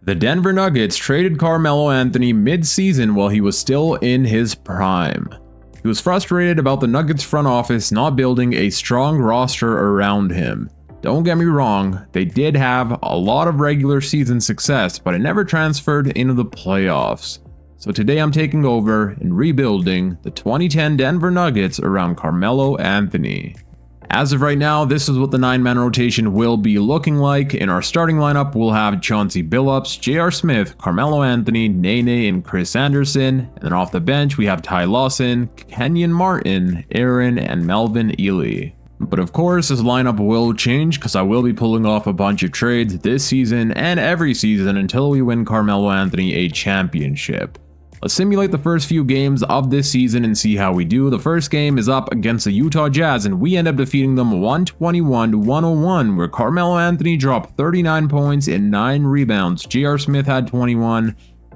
The Denver Nuggets traded Carmelo Anthony mid-season while he was still in his prime. He was frustrated about the Nuggets front office not building a strong roster around him. Don't get me wrong, they did have a lot of regular season success, but it never transferred into the playoffs. So today I'm taking over and rebuilding the 2010 Denver Nuggets around Carmelo Anthony. As of right now, this is what the 9-man rotation will be looking like. In our starting lineup, we'll have Chauncey Billups, J.R. Smith, Carmelo Anthony, Nene, and Chris Anderson. And then off the bench, we have Ty Lawson, Kenyon Martin, Aaron, and Melvin Ely. But of course, this lineup will change because I will be pulling off a bunch of trades this season and every season until we win Carmelo Anthony a championship. Let's simulate the first few games of this season and see how we do. The first game is up against the Utah Jazz and we end up defeating them 121-101, where Carmelo Anthony dropped 39 points and 9 rebounds. J.R. Smith had 21,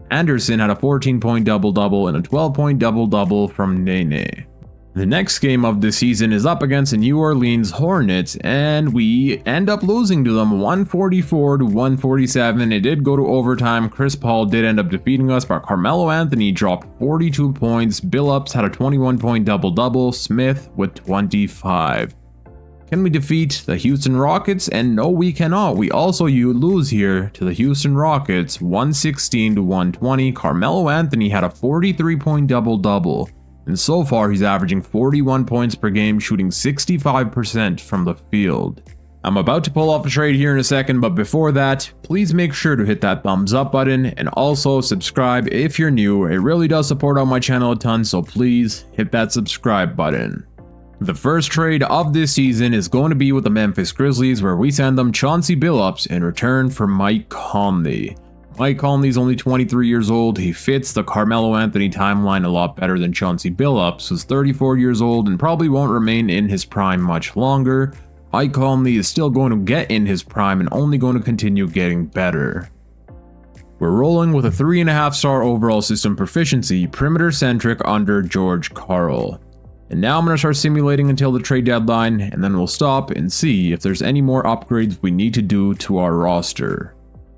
Anderson had a 14-point double-double and a 12-point double-double from Nene. The next game of the season is up against the New Orleans Hornets, and we end up losing to them 144-147. It did go to overtime. Chris Paul did end up defeating us, but Carmelo Anthony dropped 42 points. Billups had a 21-point double-double, Smith with 25. Can we defeat the Houston Rockets? And no, we cannot. We also lose here to the Houston Rockets 116-120. Carmelo Anthony had a 43-point double-double. And so far, he's averaging 41 points per game, shooting 65% from the field. I'm about to pull off a trade here in a second, but before that, please make sure to hit that thumbs up button and also subscribe if you're new. It really does support out my channel a ton, so please hit that subscribe button. The first trade of this season is going to be with the Memphis Grizzlies, where we send them Chauncey Billups in return for Mike Conley. Mike Conley's only 23 years old. He fits the Carmelo Anthony timeline a lot better than Chauncey Billups, who's 34 years old and probably won't remain in his prime much longer. Mike Conley is still going to get in his prime and only going to continue getting better. We're rolling with a 3.5-star overall system proficiency, perimeter-centric under George Karl. And now I'm going to start simulating until the trade deadline, and then we'll stop and see if there's any more upgrades we need to do to our roster.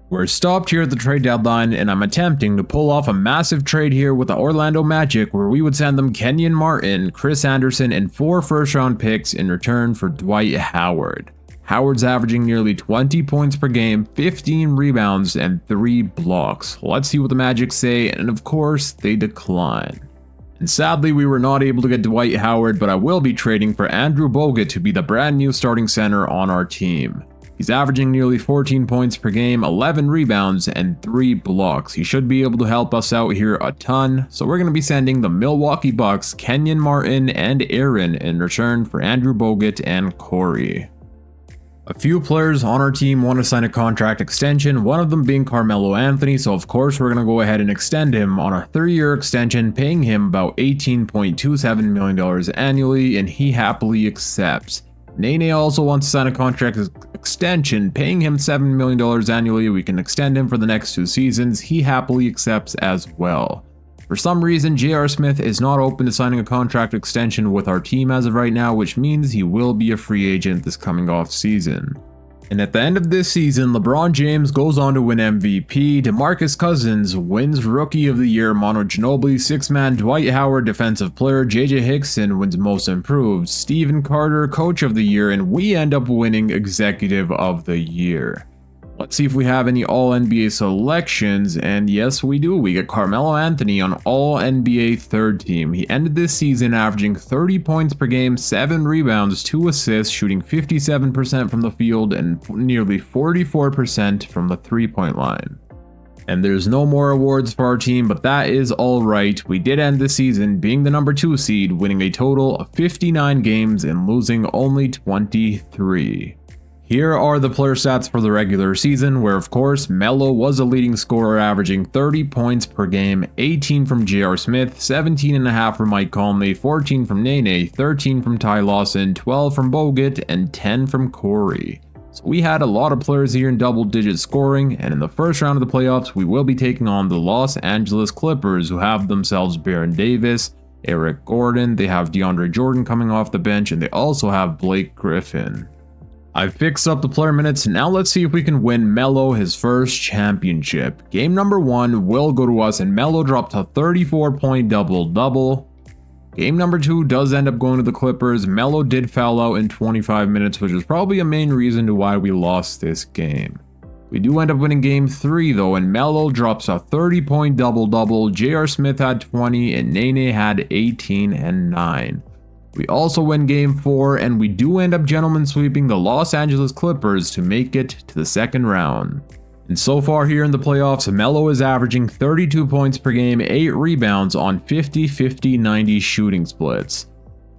We're stopped here at the trade deadline, and I'm attempting to pull off a massive trade here with the Orlando Magic, where we would send them Kenyon Martin, Chris Anderson, and 4 first-round picks in return for Dwight Howard. Howard's averaging nearly 20 points per game, 15 rebounds, and 3 blocks. Let's see what the Magic say, and of course, they decline. And sadly, we were not able to get Dwight Howard, but I will be trading for Andrew Bogut to be the brand new starting center on our team. He's averaging nearly 14 points per game, 11 rebounds, and 3 blocks. He should be able to help us out here a ton, so we're going to be sending the Milwaukee Bucks Kenyon Martin and Aaron in return for Andrew Bogut and Corey. A few players on our team want to sign a contract extension, one of them being Carmelo Anthony, so of course we're going to go ahead and extend him on a 3-year extension, paying him about $18.27 million annually, and he happily accepts. Nene also wants to sign a contract extension, paying him $7 million annually. We can extend him for the next 2 seasons. He happily accepts as well. For some reason, J.R. Smith is not open to signing a contract extension with our team as of right now, which means he will be a free agent this coming off season. And at the end of this season, LeBron James goes on to win MVP, DeMarcus Cousins wins Rookie of the Year, Manu Ginobili 6-man, Dwight Howard Defensive Player, JJ Hickson wins Most Improved, Stephen Carter Coach of the Year, and we end up winning Executive of the Year. Let's see if we have any All-NBA selections, and yes we do. We get Carmelo Anthony on All-NBA 3rd team. He ended this season averaging 30 points per game, 7 rebounds, 2 assists, shooting 57% from the field and nearly 44% from the 3-point line. And there's no more awards for our team, but that is alright. We did end the season being the number 2 seed, winning a total of 59 games and losing only 23. Here are the player stats for the regular season, where of course Melo was a leading scorer, averaging 30 points per game, 18 from J.R. Smith, 17.5 from Mike Conley, 14 from Nene, 13 from Ty Lawson, 12 from Bogut, and 10 from Corey. So we had a lot of players here in double-digit scoring, and in the first round of the playoffs, we will be taking on the Los Angeles Clippers, who have themselves Baron Davis, Eric Gordon, they have DeAndre Jordan coming off the bench, and they also have Blake Griffin. I've fixed up the player minutes, now let's see if we can win Melo his first championship. Game number 1 will go to us and Melo dropped a 34-point double-double. Game number 2 does end up going to the Clippers. Melo did foul out in 25 minutes, which is probably a main reason to why we lost this game. We do end up winning game 3 though, and Melo drops a 30-point double-double. J.R. Smith had 20 and Nene had 18 and 9. We also win game 4 and we do end up gentlemen sweeping the Los Angeles Clippers to make it to the second round. And so far here in the playoffs, Melo is averaging 32 points per game, 8 rebounds on 50-50-90 shooting splits.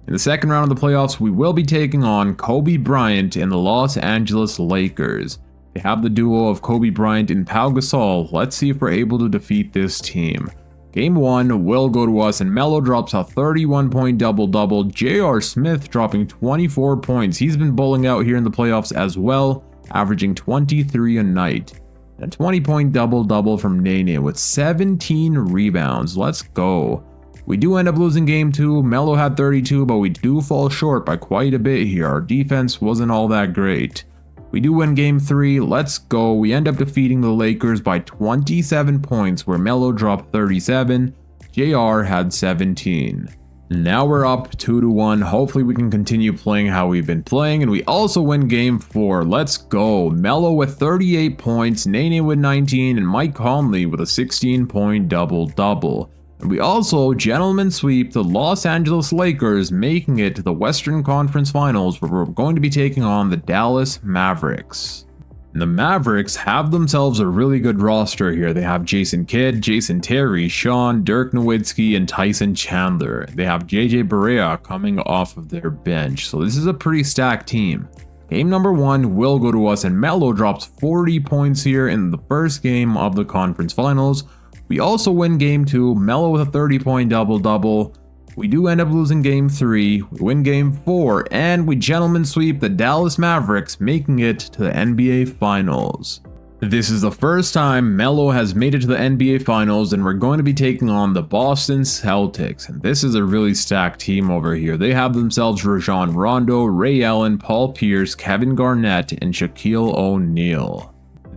In the second round of the playoffs, we will be taking on Kobe Bryant and the Los Angeles Lakers. They have the duo of Kobe Bryant and Pau Gasol. Let's see if we're able to defeat this team. Game 1 will go to us and Melo drops a 31-point double-double. J.R. Smith dropping 24 points. He's been bowling out here in the playoffs as well, averaging 23 a night. And a 20-point double-double from Nene with 17 rebounds. Let's go. We do end up losing game 2. Melo had 32, but we do fall short by quite a bit here. Our defense wasn't all that great. We do win game 3, let's go. We end up defeating the Lakers by 27 points where Melo dropped 37, JR had 17. Now we're up 2-1, hopefully we can continue playing how we've been playing, and we also win game 4, let's go. Melo with 38 points, Nene with 19, and Mike Conley with a 16-point double-double. And we also gentlemen sweep the Los Angeles Lakers, making it to the Western Conference Finals where we're going to be taking on the Dallas Mavericks. And the Mavericks have themselves a really good roster here. They have Jason Kidd, Jason Terry, Sean, Dirk Nowitzki, and Tyson Chandler. They have JJ Barea coming off of their bench, so this is a pretty stacked team. Game number 1 will go to us and Melo drops 40 points here in the first game of the conference finals. We also win game 2, Melo with a 30-point double-double. We do end up losing game 3, we win game 4, and we gentlemen sweep the Dallas Mavericks, making it to the NBA Finals. This is the first time Melo has made it to the NBA Finals, and we're going to be taking on the Boston Celtics. And this is a really stacked team over here. They have themselves Rajon Rondo, Ray Allen, Paul Pierce, Kevin Garnett, and Shaquille O'Neal.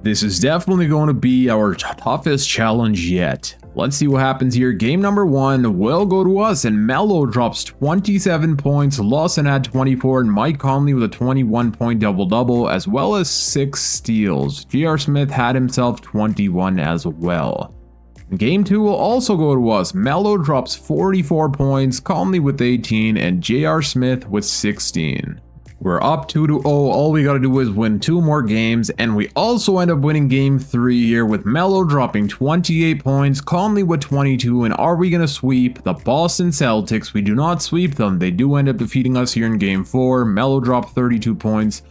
This is definitely going to be our toughest challenge yet. Let's see what happens here. Game number 1 will go to us and Melo drops 27 points, Lawson had 24, and Mike Conley with a 21-point double-double as well as 6 steals. J.R. Smith had himself 21 as well. Game 2 will also go to us. Melo drops 44 points, Conley with 18, and J.R. Smith with 16. We're up 2-0, all we gotta do is win 2 more games, and we also end up winning game 3 here with Melo dropping 28 points, Conley with 22, and are we gonna sweep the Boston Celtics? We do not sweep them, they do end up defeating us here in game 4, Melo dropped 32 points,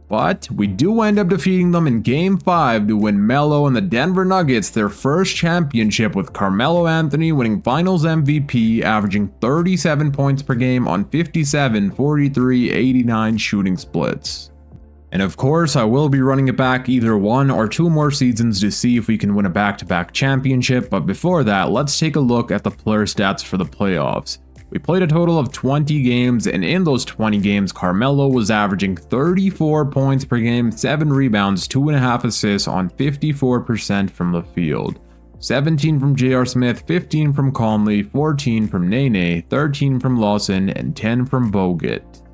but we do end up defeating them in game 5 to win Melo and the Denver Nuggets their first championship with Carmelo Anthony winning finals MVP, averaging 37 points per game on 57, 43, 89 shooting splits. And of course, I will be running it back either 1 or 2 more seasons to see if we can win a back-to-back championship, but before that, let's take a look at the player stats for the playoffs. We played a total of 20 games, and in those 20 games, Carmelo was averaging 34 points per game, 7 rebounds, 2.5 assists on 54% from the field. 17 from J.R. Smith, 15 from Conley, 14 from Nene, 13 from Lawson, and 10 from Bogut.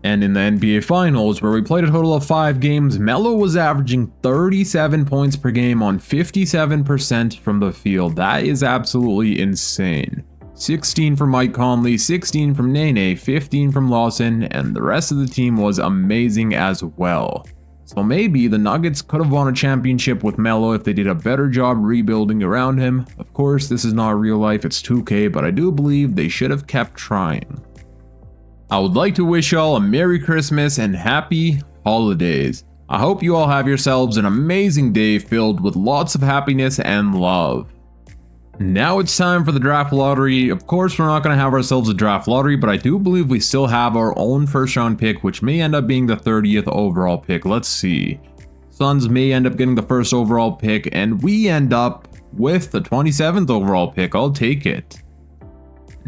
And in the NBA Finals, where we played a total of 5 games, Melo was averaging 37 points per game on 57% from the field. That is absolutely insane. 16 from Mike Conley, 16 from Nene, 15 from Lawson, and the rest of the team was amazing as well. So maybe the Nuggets could have won a championship with Melo if they did a better job rebuilding around him. Of course, this is not real life, it's 2K, but I do believe they should have kept trying. I would like to wish y'all a Merry Christmas and Happy Holidays. I hope you all have yourselves an amazing day filled with lots of happiness and love. Now it's time for the draft lottery. Of course, we're not going to have ourselves a draft lottery, but I do believe we still have our own first round pick, which may end up being the 30th overall pick. Let's see. Suns may end up getting the first overall pick, and we end up with the 27th overall pick. I'll take it.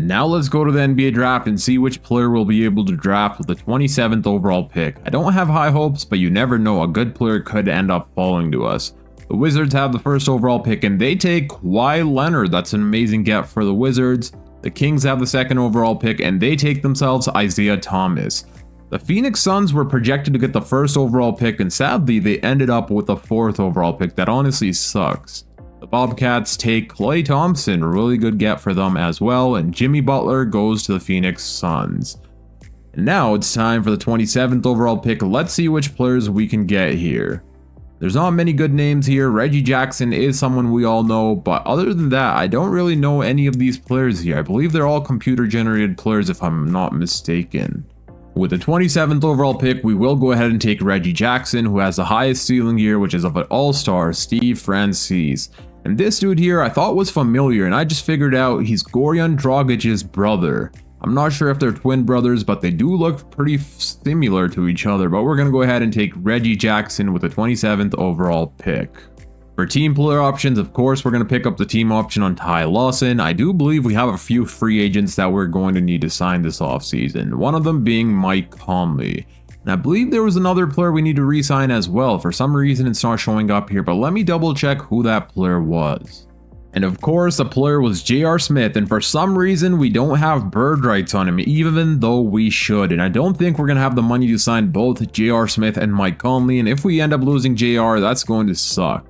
Now let's go to the NBA draft and see which player we'll be able to draft with the 27th overall pick. I don't have high hopes, but you never know, a good player could end up falling to us. The Wizards have the first overall pick and they take Kawhi Leonard. That's an amazing get for the Wizards. The Kings have the second overall pick and they take themselves Isaiah Thomas. The Phoenix Suns were projected to get the first overall pick and sadly they ended up with the fourth overall pick. That honestly sucks. The Bobcats take Klay Thompson, really good get for them as well, and Jimmy Butler goes to the Phoenix Suns. And now it's time for the 27th overall pick. Let's see which players we can get here. There's not many good names here. Reggie Jackson is someone we all know, but other than that, I don't really know any of these players here. I believe they're all computer generated players if I'm not mistaken. With the 27th overall pick, we will go ahead and take Reggie Jackson, who has the highest ceiling here, which is of an all-star, Steve Francis. And this dude here I thought was familiar, and I just figured out he's Goran Dragic's brother. I'm not sure if they're twin brothers, but they do look pretty similar to each other. But we're going to go ahead and take Reggie Jackson with the 27th overall pick. For team player options, of course, we're going to pick up the team option on Ty Lawson. I do believe we have a few free agents that we're going to need to sign this offseason, one of them being Mike Conley. And I believe there was another player we need to re-sign as well. For some reason it's not showing up here, but let me double check who that player was. And of course the player was J.R. Smith, and for some reason we don't have bird rights on him even though we should. And I don't think we're going to have the money to sign both J.R. Smith and Mike Conley, and if we end up losing J.R. that's going to suck.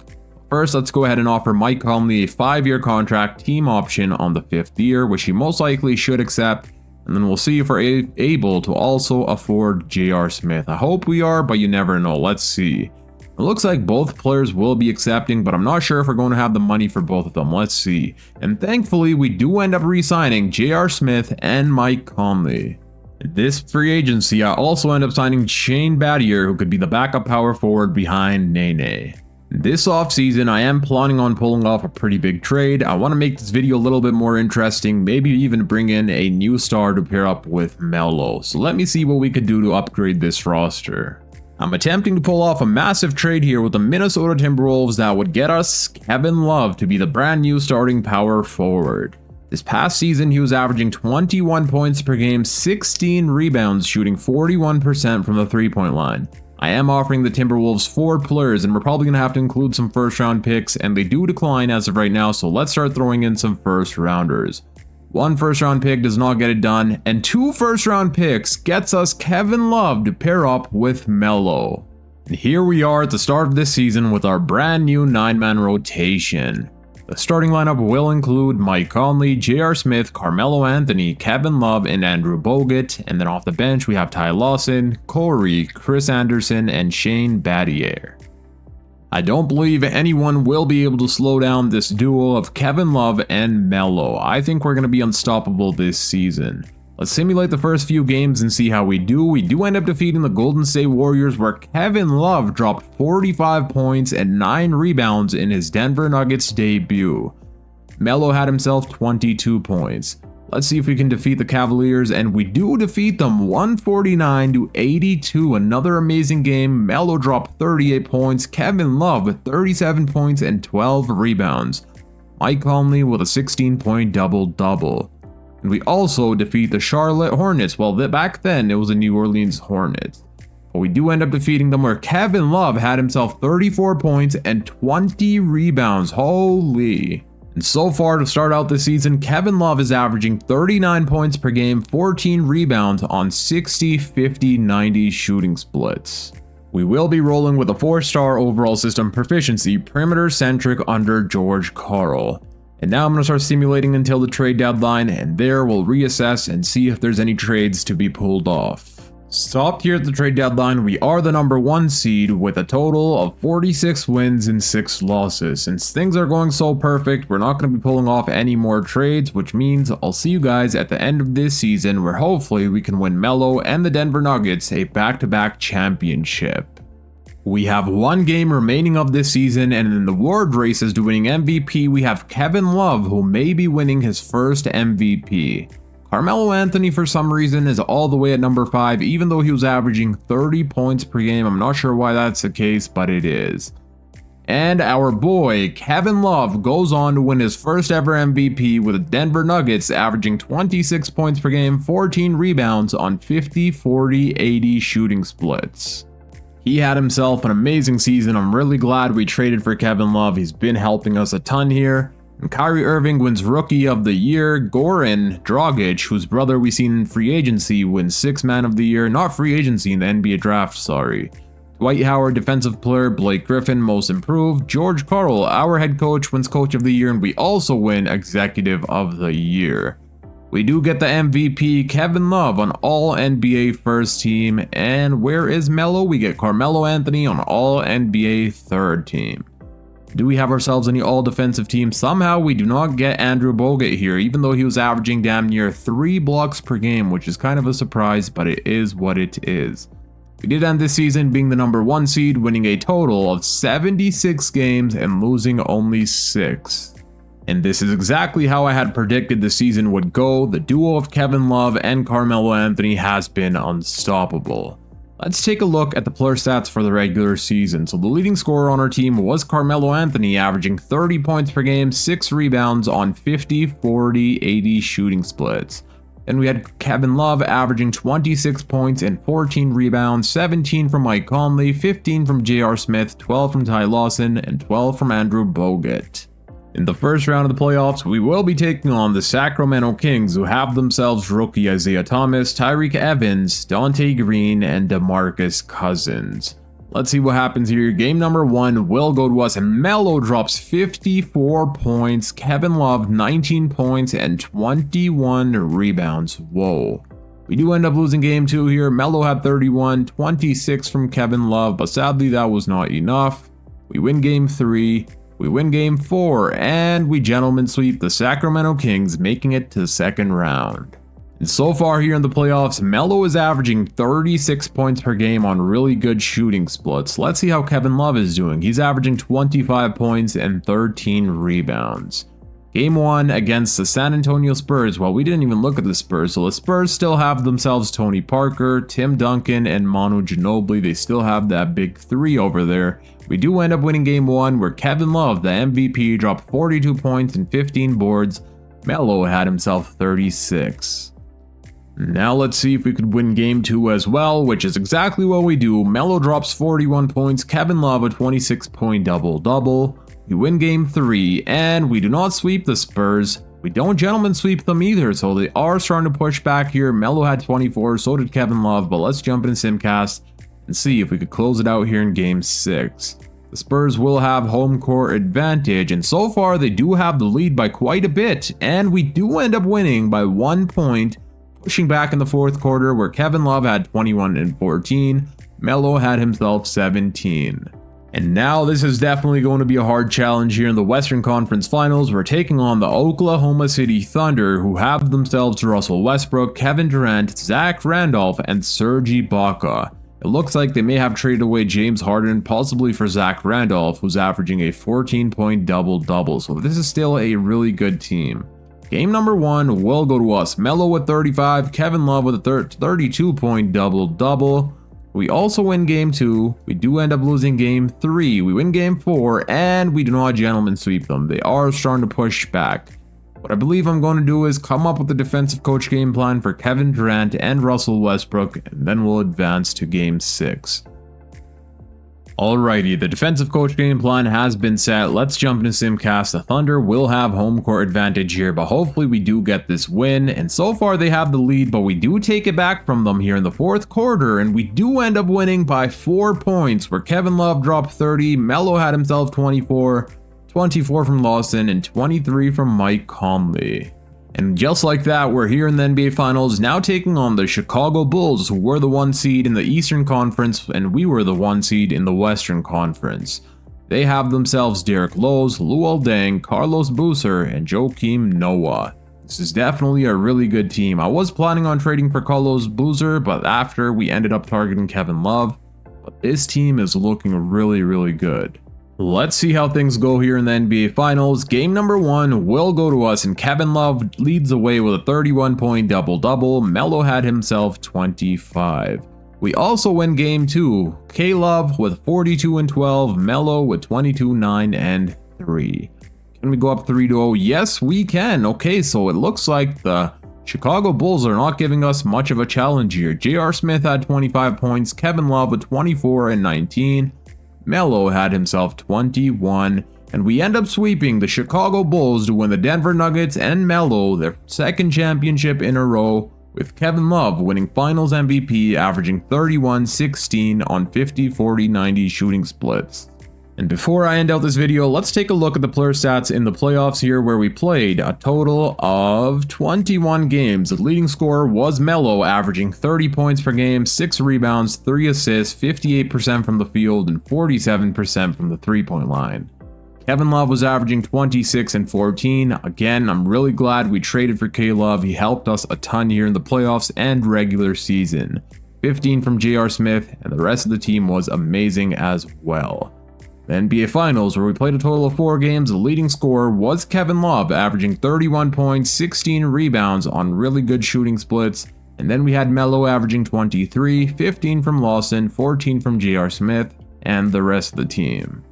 First, let's go ahead and offer Mike Conley a 5-year contract team option on the 5th year, which he most likely should accept. And then we'll see if we're able to also afford J.R. Smith. I hope we are, but you never know. Let's see. It looks like both players will be accepting, but I'm not sure if we're going to have the money for both of them. Let's see. And thankfully, we do end up re-signing J.R. Smith and Mike Conley. This free agency, I also end up signing Shane Battier, who could be the backup power forward behind Nene. This offseason, I am planning on pulling off a pretty big trade. I want to make this video a little bit more interesting, maybe even bring in a new star to pair up with Melo. So let me see what we could do to upgrade this roster. I'm attempting to pull off a massive trade here with the Minnesota Timberwolves that would get us Kevin Love to be the brand new starting power forward. This past season, he was averaging 21 points per game, 16 rebounds, shooting 41% from the three-point line. I am offering the Timberwolves 4 players, and we're probably going to have to include some first round picks, and they do decline as of right now, so let's start throwing in some first rounders. 1 first round pick does not get it done, and 2 first round picks gets us Kevin Love to pair up with Melo. And here we are at the start of this season with our brand new 9-man rotation. The starting lineup will include Mike Conley, J.R. Smith, Carmelo Anthony, Kevin Love, and Andrew Bogut. And then off the bench, we have Ty Lawson, Corey, Chris Anderson, and Shane Battier. I don't believe anyone will be able to slow down this duo of Kevin Love and Melo. I think we're going to be unstoppable this season. Let's simulate the first few games and see how we do. We do end up defeating the Golden State Warriors, where Kevin Love dropped 45 points and 9 rebounds in his Denver Nuggets debut. Melo had himself 22 points. Let's see if we can defeat the Cavaliers, and we do defeat them 149-82. Another amazing game. Melo dropped 38 points, Kevin Love with 37 points and 12 rebounds. Mike Conley with a 16-point double-double. And we also defeat the Charlotte Hornets. Well, back then it was the New Orleans Hornets. But we do end up defeating them, where Kevin Love had himself 34 points and 20 rebounds. Holy. And so far to start out the season, Kevin Love is averaging 39 points per game, 14 rebounds on 60, 50, 90 shooting splits. We will be rolling with a 4-star overall system proficiency, perimeter centric under George Karl. And now I'm going to start simulating until the trade deadline, and there we'll reassess and see if there's any trades to be pulled off. Stopped here at the trade deadline, we are the number 1 seed with a total of 46 wins and 6 losses. Since things are going so perfect, we're not going to be pulling off any more trades, which means I'll see you guys at the end of this season, where hopefully we can win Melo and the Denver Nuggets a back-to-back championship. We have 1 game remaining of this season, and in the award races to winning MVP, we have Kevin Love, who may be winning his first MVP. Carmelo Anthony, for some reason, is all the way at number 5, even though he was averaging 30 points per game. I'm not sure why that's the case, but it is. And our boy, Kevin Love, goes on to win his first ever MVP with the Denver Nuggets, averaging 26 points per game, 14 rebounds on 50, 40, 80 shooting splits. He had himself an amazing season. I'm really glad we traded for Kevin Love. He's been helping us a ton here. And Kyrie Irving wins Rookie of the Year. Goran Dragic, whose brother we seen in free agency, wins Sixth Man of the Year. Not free agency, in the NBA draft, sorry. Dwight Howard, Defensive Player. Blake Griffin, Most Improved. George Karl, our head coach, wins Coach of the Year, and we also win Executive of the Year. We do get the MVP, Kevin Love, on All NBA First Team. And where is Melo? We get Carmelo Anthony on All NBA Third Team. Do we have ourselves any all-defensive team? Somehow we do not get Andrew Bogut here, even though he was averaging damn near 3 blocks per game, which is kind of a surprise, but it is what it is. We did end this season being the number 1 seed, winning a total of 76 games and losing only 6. And this is exactly how I had predicted the season would go. The duo of Kevin Love and Carmelo Anthony has been unstoppable. Let's take a look at the player stats for the regular season. So the leading scorer on our team was Carmelo Anthony, averaging 30 points per game, 6 rebounds on 50, 40, 80 shooting splits. Then we had Kevin Love averaging 26 points and 14 rebounds, 17 from Mike Conley, 15 from J.R. Smith, 12 from Ty Lawson, and 12 from Andrew Bogut. In the first round of the playoffs, we will be taking on the Sacramento Kings, who have themselves rookie Isaiah Thomas, Tyreek Evans, Dante Green, and DeMarcus Cousins. Let's see what happens here. Game number 1 will go to us, and Melo drops 54 points, Kevin Love 19 points, and 21 rebounds. Whoa. We do end up losing game 2 here. Melo had 31, 26 from Kevin Love, but sadly that was not enough. We win game 3. We win game 4, and we gentlemen sweep the Sacramento Kings, making it to the second round. And so far here in the playoffs, Melo is averaging 36 points per game on really good shooting splits. Let's see how Kevin Love is doing. He's averaging 25 points and 13 rebounds. Game 1 against the San Antonio Spurs. Well, we didn't even look at the Spurs, so the Spurs still have themselves Tony Parker, Tim Duncan, and Manu Ginobili. They still have that big 3 over there. We do end up winning game 1, where Kevin Love, the MVP, dropped 42 points and 15 boards. Melo had himself 36. Now let's see if we could win game 2 as well, which is exactly what we do. Melo drops 41 points, Kevin Love a 26-point double-double. We win game 3, and we do not sweep the Spurs. We don't gentlemen sweep them either, so they are starting to push back here. Melo had 24, so did Kevin Love, but let's jump in Simcast and see if we could close it out here in game 6. The Spurs will have home court advantage, and so far they do have the lead by quite a bit, and we do end up winning by 1 point, pushing back in the fourth quarter where Kevin Love had 21 and 14, Melo had himself 17. And now this is definitely going to be a hard challenge here in the Western Conference Finals. We're taking on the Oklahoma City Thunder, who have themselves Russell Westbrook, Kevin Durant, Zach Randolph, and Serge Ibaka. It looks like they may have traded away James Harden, possibly for Zach Randolph, who's averaging a 14-point double-double. So this is still a really good team. Game number 1 will go to us. Melo with 35, Kevin Love with a 32-point double-double. We also win game 2. We do end up losing game 3. We win game 4, and we do not gentlemen sweep them. They are starting to push back. What I believe I'm going to do is come up with a defensive coach game plan for Kevin Durant and Russell Westbrook, and then we'll advance to game 6. Alrighty, the defensive coach game plan has been set. Let's jump into Simcast. The Thunder will have home court advantage here, but hopefully we do get this win. And so far they have the lead, but we do take it back from them here in the fourth quarter, and we do end up winning by 4 points, where Kevin Love dropped 30, Melo had himself 24, 24 from Lawson, and 23 from Mike Conley. And just like that, we're here in the NBA Finals, now taking on the Chicago Bulls, who were the 1 seed in the Eastern Conference, and we were the 1 seed in the Western Conference. They have themselves Derek Rose, Luol Deng, Carlos Boozer, and Joakim Noah. This is definitely a really good team. I was planning on trading for Carlos Boozer, but after we ended up targeting Kevin Love. But this team is looking really, really good. Let's see how things go here in the NBA Finals. Game number 1 will go to us, and Kevin Love leads the way with a 31-point double-double. Melo had himself 25. We also win game 2. K-Love with 42 and 12, Melo with 22, 9 and 3. Can we go up 3-0? Yes, we can. Okay, so it looks like the Chicago Bulls are not giving us much of a challenge here. J.R. Smith had 25 points, Kevin Love with 24 and 19, Melo had himself 21, and we end up sweeping the Chicago Bulls to win the Denver Nuggets and Melo their second championship in a row, with Kevin Love winning Finals MVP, averaging 31, 16 on 50, 40, 90 shooting splits. And before I end out this video, let's take a look at the player stats in the playoffs here, where we played a total of 21 games. The leading scorer was Melo, averaging 30 points per game, 6 rebounds, 3 assists, 58% from the field, and 47% from the three-point line. Kevin Love was averaging 26 and 14. Again, I'm really glad we traded for K-Love. He helped us a ton here in the playoffs and regular season. 15 from J.R. Smith, and the rest of the team was amazing as well. The NBA Finals, where we played a total of 4 games, the leading scorer was Kevin Love, averaging 31 points, 16 rebounds on really good shooting splits. And then we had Melo averaging 23, 15 from Lawson, 14 from J.R. Smith, and the rest of the team.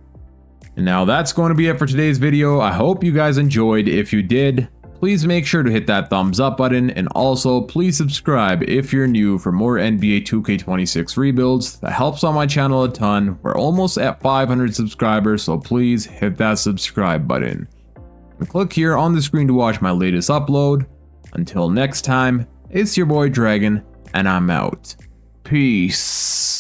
And now that's going to be it for today's video. I hope you guys enjoyed. If you did, please make sure to hit that thumbs up button, and also please subscribe if you're new for more NBA 2K26 rebuilds. That helps on my channel a ton. We're almost at 500 subscribers, so please hit that subscribe button. And click here on the screen to watch my latest upload. Until next time, it's your boy Dragon, and I'm out. Peace.